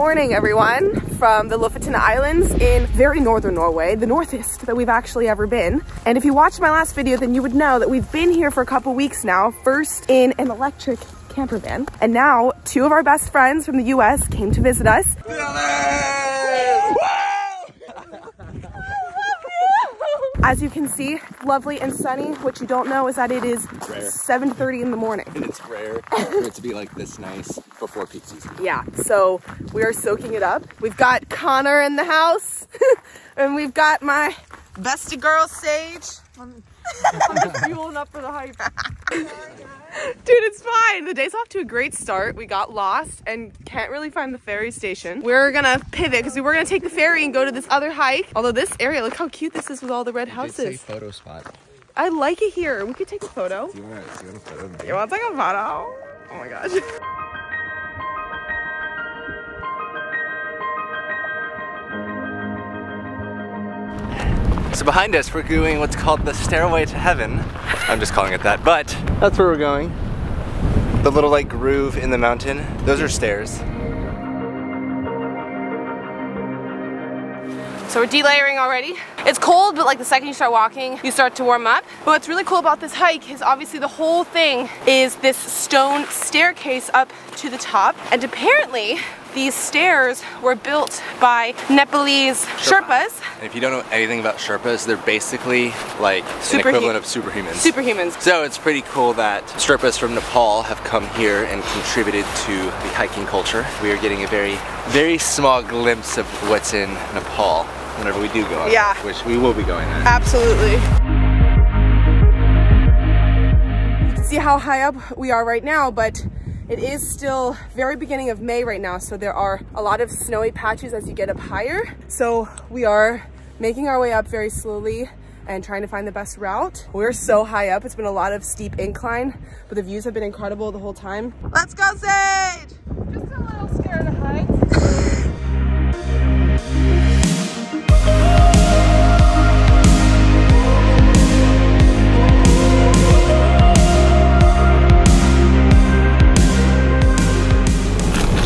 morning, everyone, from the Lofoten Islands in very northern Norway, the northest that we've actually ever been. And if you watched my last video, then you would know that we've been here for a couple weeks now, first in an electric camper van, and now two of our best friends from the US came to visit us. As you can see, lovely and sunny. What you don't know is that it is 7:30 in the morning. And it's rare for it to be like this nice before peak season. Yeah, so we are soaking it up. We've got Connor in the house, and we've got my bestie girl, Sage. I'm just fueling up for the hype. Dude, it's fine. The day's off to a great start. We got lost and can't really find the ferry station. We're gonna pivot because we were gonna take the ferry and go to this other hike. Although this area, look how cute this is with all the red houses. It's a photo spot. I like it here. We could take a photo. Do you want a photo? You want to take a photo? Oh my gosh. So behind us, we're doing what's called the Stairway to Heaven. I'm just calling it that, but that's where we're going. The little like groove in the mountain, those are stairs. So we're delayering already. It's cold, but like the second you start walking, you start to warm up. But what's really cool about this hike is obviously the whole thing is this stone staircase up to the top. And apparently, these stairs were built by Nepalese Sherpas. And if you don't know anything about Sherpas, they're basically like an equivalent of superhumans. Superhumans. So it's pretty cool that Sherpas from Nepal have come here and contributed to the hiking culture. We are getting a very, very small glimpse of what's in Nepal whenever we do go on, which we will be going on. Absolutely. You can see how high up we are right now, but it is still very beginning of May right now, so there are a lot of snowy patches as you get up higher. So we are making our way up very slowly and trying to find the best route. We're so high up, it's been a lot of steep incline, but the views have been incredible the whole time. Let's go, Sage! Just a little scared of heights.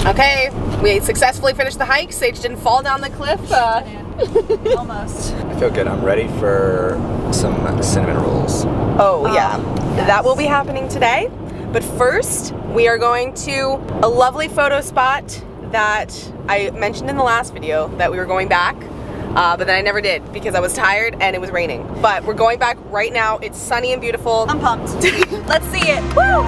Okay, we successfully finished the hike. Sage didn't fall down the cliff. Almost. I feel good. I'm ready for some cinnamon rolls. Oh yeah, that will be happening today. But first, we are going to a lovely photo spot that I mentioned in the last video that we were going back. But then I never did because I was tired and it was raining. But we're going back right now. It's sunny and beautiful. I'm pumped. Let's see it. Woo!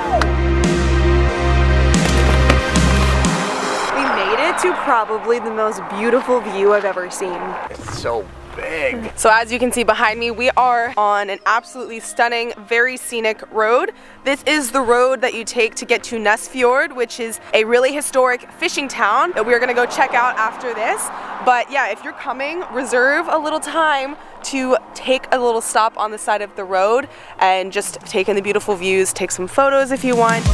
To probably the most beautiful view I've ever seen. It's so big. So as you can see behind me, we are on an absolutely stunning, very scenic road. This is the road that you take to get to Nesfjord, which is a really historic fishing town that we're gonna go check out after this. But yeah, if you're coming, reserve a little time to take a little stop on the side of the road and just take in the beautiful views, take some photos if you want.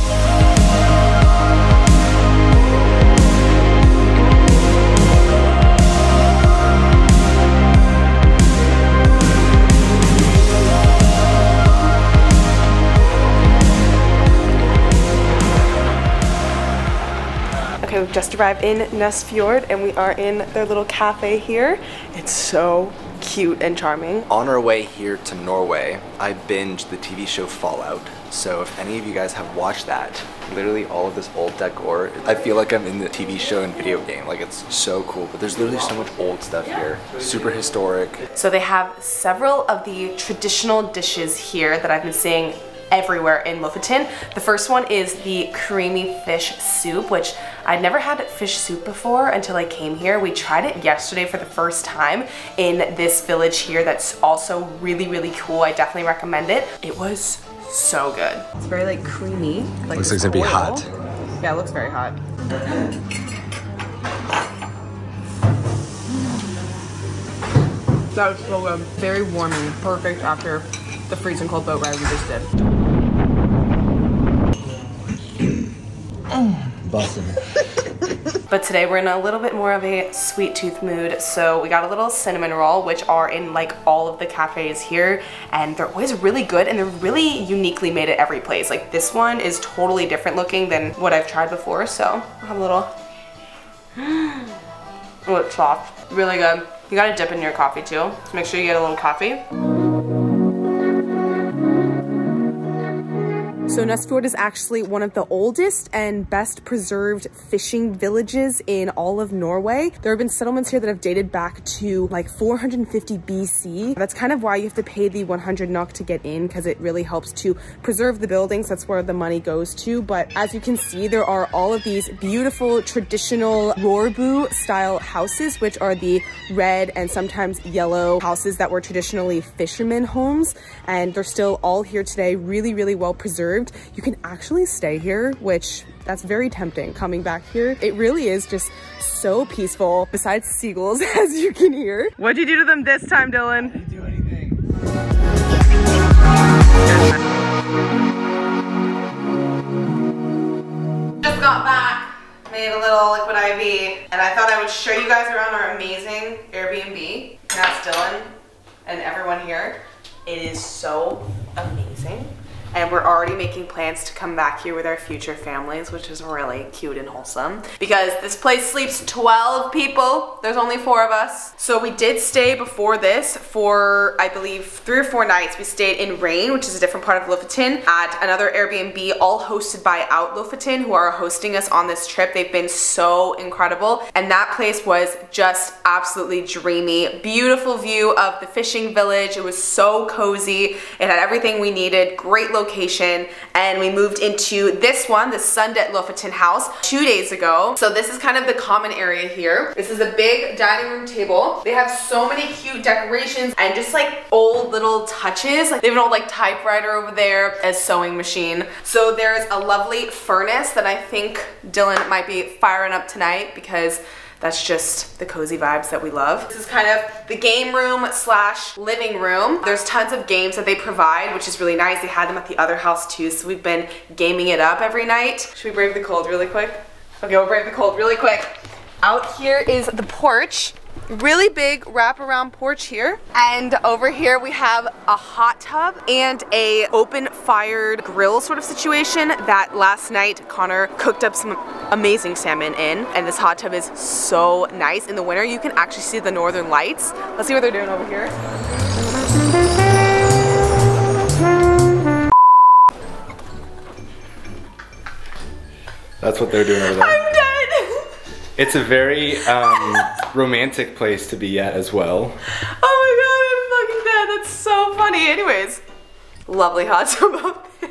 We've just arrived in Nesfjord and we are in their little cafe here. It's so cute and charming. On our way here to Norway, I binged the TV show Fallout. So if any of you guys have watched that, literally all of this old decor, I feel like I'm in the TV show and video game. Like it's so cool, but there's literally so much old stuff here. Super historic. So they have several of the traditional dishes here that I've been seeing everywhere in Lofoten. The first one is the creamy fish soup, which I'd never had fish soup before until I came here. We tried it yesterday for the first time in this village here that's also really, really cool. I definitely recommend it. It was so good. It's very like creamy. Like looks like it's gonna be hot. Yeah, it looks very hot. That was so good. Very warming, perfect after the freezing cold boat ride we just did. But today we're in a little bit more of a sweet tooth mood, so we got a little cinnamon roll, which are in like all of the cafes here, and they're always really good and they're really uniquely made at every place. Like this one is totally different looking than what I've tried before, so I'll have a little Oh, it's soft. Really good. You gotta dip in your coffee too. So make sure you get a little coffee. So Nesfjord is actually one of the oldest and best preserved fishing villages in all of Norway. There have been settlements here that have dated back to like 450 BC. That's kind of why you have to pay the 100 NOK to get in, because it really helps to preserve the buildings. That's where the money goes to. But as you can see, there are all of these beautiful traditional Rorbu style houses, which are the red and sometimes yellow houses that were traditionally fishermen homes. And they're still all here today, really, really well preserved. You can actually stay here, which that's very tempting coming back here. It really is just so peaceful, besides seagulls, as you can hear. What'd you do to them this time, Dylan? I didn't do anything. Just got back, made a little liquid IV, and I thought I would show you guys around our amazing Airbnb. And that's Dylan and everyone here. It is so amazing. And we're already making plans to come back here with our future families, which is really cute and wholesome. Because this place sleeps 12 people. There's only 4 of us. So we did stay before this for, I believe, 3 or 4 nights. We stayed in Rain, which is a different part of Lofoten, at another Airbnb, all hosted by Out Lofoten, who are hosting us on this trip. They've been so incredible. And that place was just absolutely dreamy. Beautiful view of the fishing village. It was so cozy. It had everything we needed. Great location. And we moved into this one, the Sundet Lofoten house, 2 days ago. So this is kind of the common area here. This is a big dining room table. They have so many cute decorations and just like old little touches. Like they have an old like typewriter over there, a sewing machine. So there's a lovely furnace that I think Dylan might be firing up tonight, because that's just the cozy vibes that we love. This is kind of the game room slash living room. There's tons of games that they provide, which is really nice. They had them at the other house too, so we've been gaming it up every night. Should we brave the cold really quick? Okay, we'll brave the cold really quick. Out here is the porch. Really big wraparound porch here. And over here we have a hot tub and a open fired grill sort of situation that last night Connor cooked up some amazing salmon in. And this hot tub is so nice. In the winter you can actually see the northern lights. Let's see what they're doing over here. That's what they're doing over there. I'm dead! It's a very romantic place to be at as well. Oh my god, I'm fucking dead. That's so funny. Anyways, lovely hot tub up there.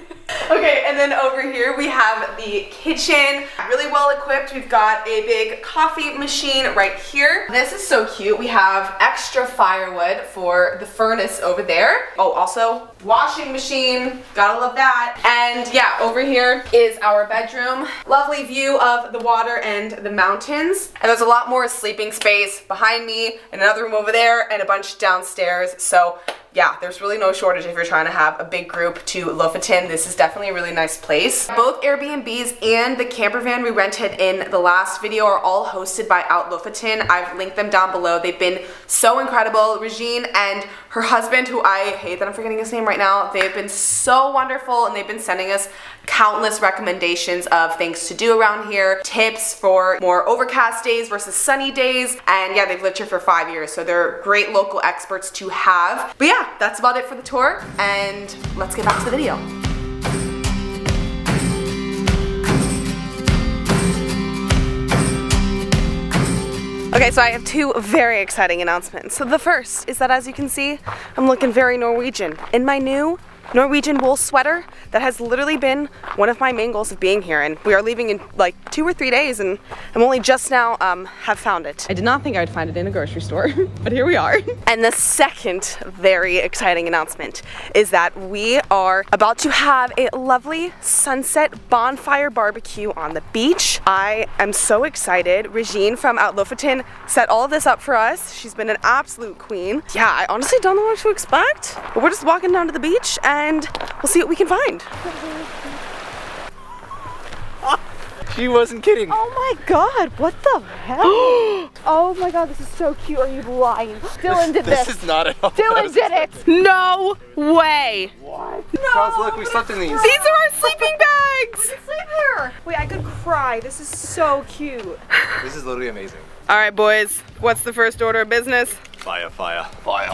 Okay, and then over here we have the kitchen. Really well equipped. We've got a big coffee machine right here. This is so cute. We have extra firewood for the furnace over there. Oh, also washing machine. Gotta love that. And yeah, over here is our bedroom. Lovely view of the water and the mountains. And there's a lot more sleeping space behind me, and another room over there, and a bunch downstairs. So yeah, there's really no shortage if you're trying to have a big group to Lofoten. This is definitely a really nice place. Both Airbnbs and the camper van we rented in the last video are all hosted by Out Lofoten. I've linked them down below. They've been so incredible. Regine and her husband, who I hate that I'm forgetting his name right now, they've been so wonderful, and they've been sending us countless recommendations of things to do around here, tips for more overcast days versus sunny days, and yeah, they've lived here for 5 years, so they're great local experts to have. But yeah, that's about it for the tour, and let's get back to the video. Okay, so I have 2 very exciting announcements. So the first is that, as you can see, I'm looking very Norwegian in my new Norwegian wool sweater that has literally been one of my main goals of being here, and we are leaving in like 2 or 3 days, and I'm only just now have found it. I did not think I would find it in a grocery store, but here we are. And the second very exciting announcement is that we are about to have a lovely sunset bonfire barbecue on the beach. I am so excited. Regine from Out Lofoten set all of this up for us. She's been an absolute queen. Yeah, I honestly don't know what to expect, but we're just walking down to the beach and we'll see what we can find. She wasn't kidding. Oh my god, what the hell? Oh my god, this is so cute. Are you lying? Dylan did this. This is not at all. Dylan did it. No way. What? No. Charles, look, we slept in these. These are our sleeping bags. We can sleep here. Wait, I could cry. This is so cute. This is literally amazing. All right, boys, what's the first order of business? Fire, fire, fire.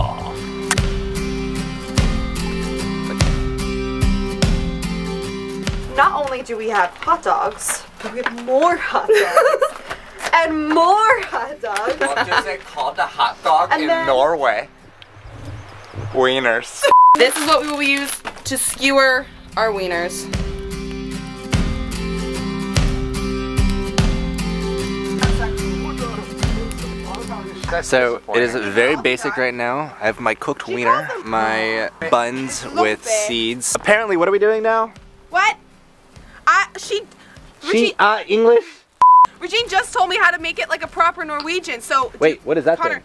Not only do we have hot dogs, but we have more hot dogs. And more hot dogs. What does it called a hot dog in Norway? Wieners. This is what we will use to skewer our wieners. So it is very basic right now. I have my cooked wiener, my buns with seeds. Apparently, what are we doing now? What? English? Regine just told me how to make it like a proper Norwegian, so... Wait, what is that Connor, thing?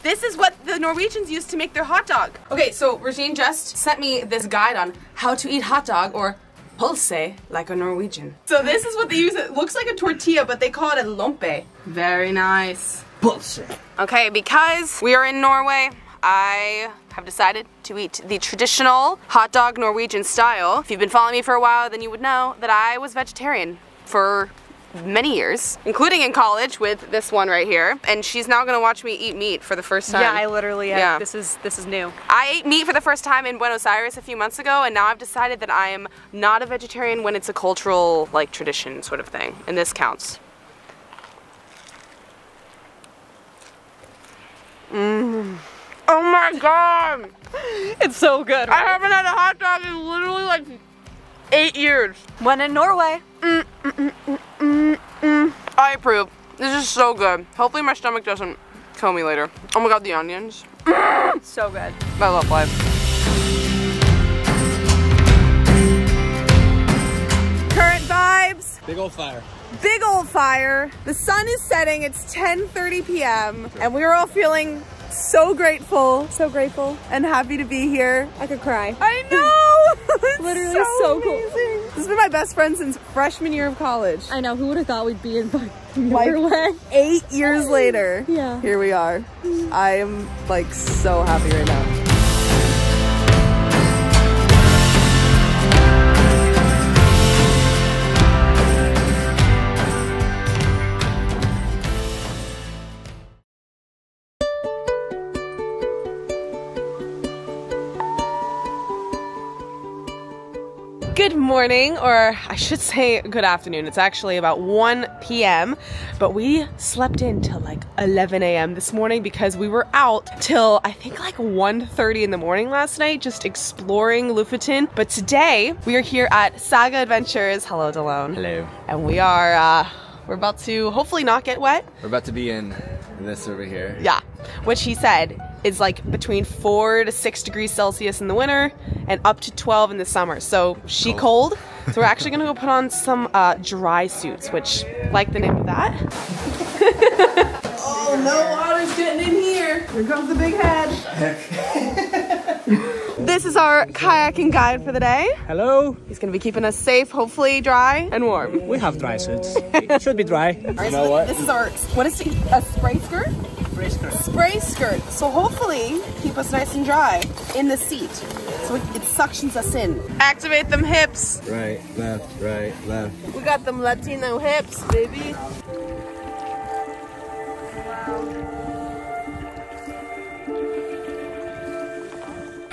this is what the Norwegians use to make their hot dog. Okay, so Regine just sent me this guide on how to eat hot dog, or pulse, like a Norwegian. So this is what they use. It looks like a tortilla, but they call it a lompe. Very nice. Pulse. Okay, because we are in Norway, I have decided to eat the traditional hot dog Norwegian style. If you've been following me for a while, then you would know that I was vegetarian for many years, including in college with this one right here. And she's now gonna watch me eat meat for the first time. Yeah, I literally have. Yeah. This is new. I ate meat for the first time in Buenos Aires a few months ago, and now I've decided that I am not a vegetarian when it's a cultural, like, tradition sort of thing, and this counts. Oh my god! It's so good, right? I haven't had a hot dog in literally like 8 years. When in Norway. I approve. This is so good. Hopefully my stomach doesn't kill me later. Oh my god, the onions. So good. I love life. Current vibes. Big old fire. Big old fire. The sun is setting. It's 10:30 p.m. and we are all feeling so grateful and happy to be here. I could cry. I know. It's literally so cool. This has been my best friend since freshman year of college. I know. Who would have thought we'd be in like Norway? 8 years later. Yeah. Here we are. I am like so happy right now. Good morning, or I should say good afternoon. It's actually about 1 p.m. but we slept in till like 11 a.m. this morning because we were out till I think like 1:30 in the morning last night just exploring Lofoten. But today we are here at Saga Adventures. Hello, Delone. Hello. And we are we're about to hopefully not get wet. We're about to be in this over here. Yeah, which he said is like between 4 to 6 degrees Celsius in the winter and up to 12 in the summer. So cold. So we're actually gonna go put on some dry suits, which, like the name of that. Oh, no water's getting in here. Here comes the big head. This is our kayaking guide for the day. Hello. He's gonna be keeping us safe, hopefully dry and warm. We have dry suits. It should be dry. You know what? This is our, what is it? A spray skirt? Spray skirt. Spray skirt. So hopefully keep us nice and dry in the seat. So it suctions us in. Activate them hips. Right, left, right, left. We got them Latino hips, baby.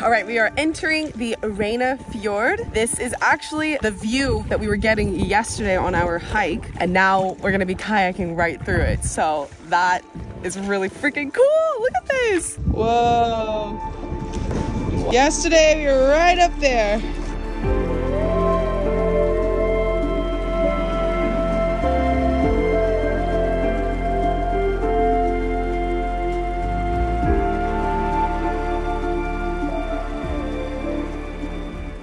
All right, we are entering the Arena Fjord. This is actually the view that we were getting yesterday on our hike, and now we're gonna be kayaking right through it. So that is really freaking cool. Look at this. Whoa. Yesterday we were right up there.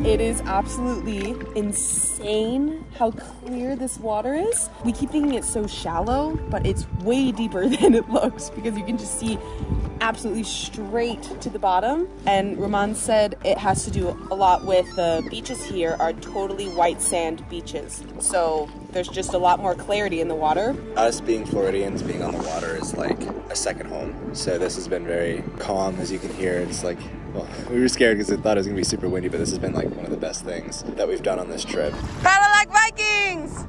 It is absolutely insane how clear this water is. We keep thinking it's so shallow, but it's way deeper than it looks because you can just see absolutely straight to the bottom. And Roman said it has to do a lot with the beaches here are totally white sand beaches. So there's just a lot more clarity in the water. Us being Floridians, being on the water is like a second home. So this has been very calm, as you can hear. It's like, well, we were scared because we thought it was gonna be super windy, but this has been like one of the best things that we've done on this trip. Paddle like Vikings!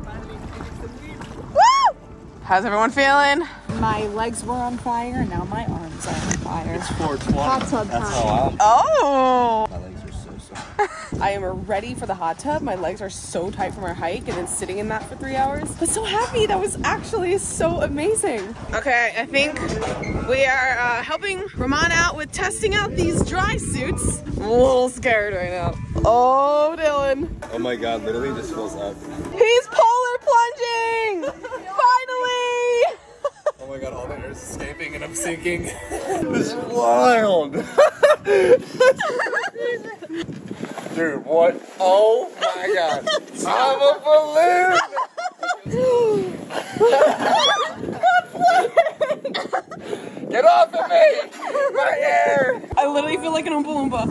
Woo! How's everyone feeling? My legs were on fire, and now my arms are on fire. It's 420. Hot tub That's time. how I'm. Oh! My legs are so sore. I am ready for the hot tub. My legs are so tight from our hike and then sitting in that for 3 hours. But so happy. That was actually so amazing. Okay, I think we are helping Ramon out with testing out these dry suits. I'm a little scared right now. Oh, Dylan. Oh my god, literally this fills up. He's polar plunging! Finally! Oh my god, all the air is escaping and I'm sinking. This is wild. Dude, what? Oh my god. I'm a balloon! Get off of me! My hair! I literally feel like an Oompa Loompa.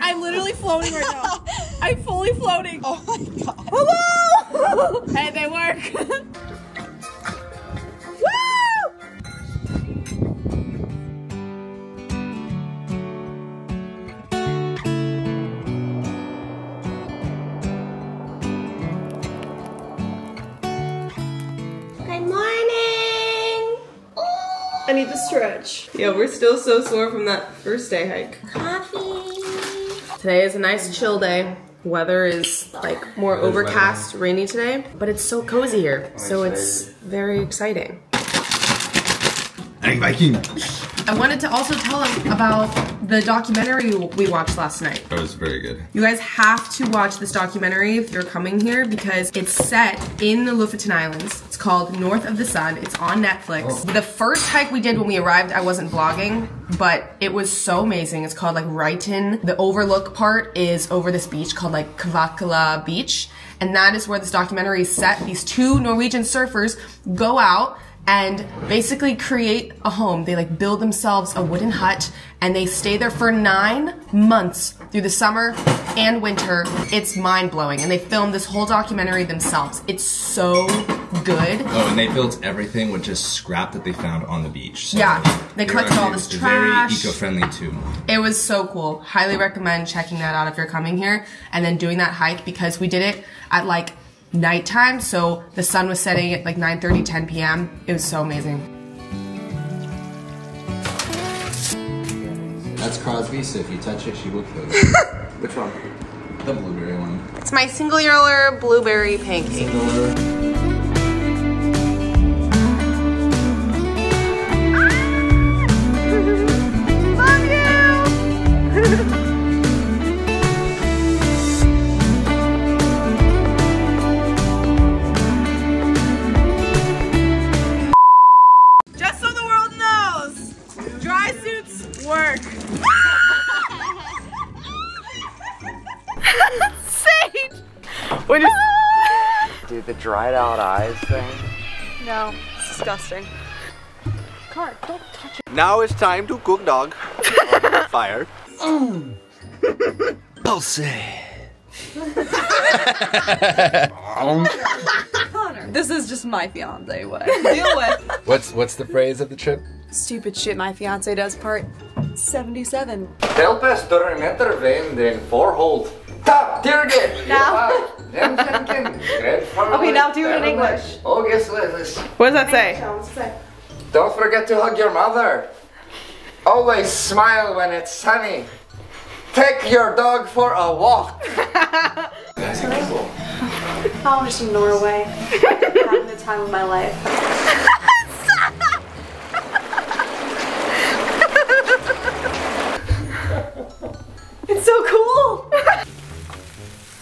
I'm literally floating right now. I'm fully floating. Oh my god. Hello! Hey, they work. I need to stretch. Yeah, we're still so sore from that first day hike. Coffee. Today is a nice chill day. Weather is like more overcast, rainy today, but it's so cozy here. So it's very exciting. Hey, Viking! I wanted to also tell them about the documentary we watched last night. That was very good. You guys have to watch this documentary if you're coming here because it's set in the Lofoten Islands. It's called North of the Sun. It's on Netflix. Oh. The first hike we did when we arrived, I wasn't vlogging, but it was so amazing. It's called like Ryton. The overlook part is over this beach called like Kvakkala Beach. And that is where this documentary is set. These two Norwegian surfers go out and basically create a home. They like build themselves a wooden hut and they stay there for 9 months through the summer and winter. It's mind-blowing. And they filmed this whole documentary themselves. It's so good. Oh, and they built everything with just scrap that they found on the beach. So yeah, they collected all this trash. Very eco-friendly too. It was so cool. Highly recommend checking that out if you're coming here and then doing that hike because we did it at like nighttime, so the sun was setting at like 9:30, 10 p.m. It was so amazing. That's Crosby, so if you touch it, she will kill you. Which one? The blueberry one. It's my singular blueberry pancake. Love you! Work. Sage! What is Dude, the dried out eyes thing. No, it's disgusting. Car, don't touch it. Now it's time to cook dog. Fire. Pulse. Connor, this is just my fiance. What I deal with. What's the phrase of the trip? Stupid shit my fiance does, part 77. Telpes dormeter vem den voorhold. Tap, dirge. Now. Okay, now do it in English. Oh, yes, Liz. What does that say? Don't forget to hug your mother. Always smile when it's sunny. Take your dog for a walk. I was in Norway, having the time of my life. It's so cool!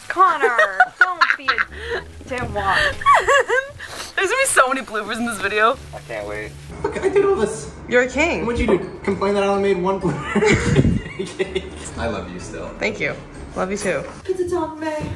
Connor, don't be a dimwit. There's gonna be so many bloopers in this video. I can't wait. Look, I did all this. You're a king. What'd you do? Complain that I only made one blueberry pancake? I love you still. Thank you. Love you too. Pizza top, May.